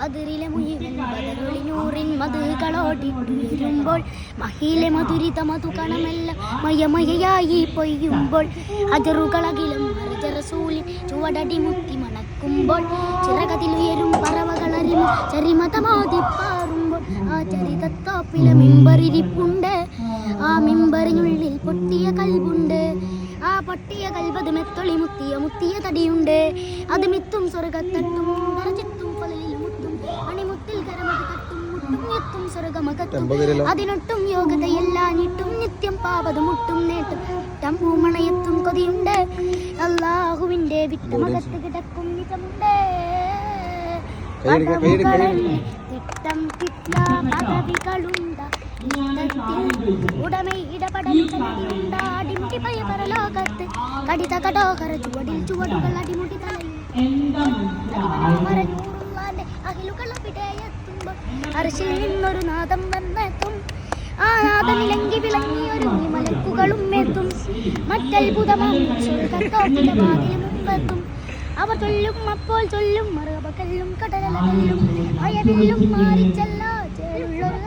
അതിരിലെ മുഴുവൻ ബദറുളിനൂറിൻ മധുകളോടിട്ടുയരുമ്പോൾ മഹിയിലെ മധുരിത മധുകണമെല്ലാം മയമയയായി പൊയ്യുമ്പോൾ അജറുകളകിലും റസൂലിൻ ചുവടടി മുത്തി മണക്കുമ്പോൾ ചിറകതിലുയരും പറവകളറിമ ചരിമതമാതിപ്പാറുമ്പോൾ ആ ചരിതത്തോപ്പിലെ മിമ്പറിരിപ്പുണ്ട്. ആ മിമ്പറിനുള്ളിൽ പൊട്ടിയ കൽബുണ്ട്. ആ പൊട്ടിയ കൽബത് മെത്തൊളി മുത്തിയ തടിയുണ്ട്. അത് മിത്തും സ്വർഗത്തട്ടും ചിത്തും കൊലലിൽ മുത്തും മണിമുത്തിൽ കരമത് തട്ടും മുട്ടും എത്തും സ്വർഗമകത്തും അതിനൊട്ടും യോഗ്യതയെല്ലാഞ്ഞിട്ടും നിത്യം പാപത് മുട്ടും നേട്ടും പൂമണയത്തും കൊതിയുണ്ട്. അല്ലാഹുവിന്റെ വിട്ടമകത്ത് കിടക്കും നിജമുണ്ട്. തിട്ടം തിട്ട പദവികളുണ്ട ഉടമ ഇടപെടലുണ്ട്. അടിമുടി പരലോകത്ത് കടിത കടോകര ചുവടിൽ ചുവടുകൾ അടിമുടി തലയൂറുള്ളാന്റെ അഖിലുകളെത്തുമ്പോൾ അർശിൽ നിന്നൊരു നാദം വന്നെത്തും. ആ നാദമിലങ്കി വിളങ്ങിയൊരു മലക്കുകളും എത്തും. മറ്റത്ഭുതമാം സ്വർഗത്തോപ്പിലെ വാതിൽ മുമ്പെത്തും. അവർ ചൊല്ലും അപ്പോൾ ചൊല്ലും മറുപകല്ലും കടലലും അയവില്ലും മാറിച്ചല്ല ചേരുള്ളൊരു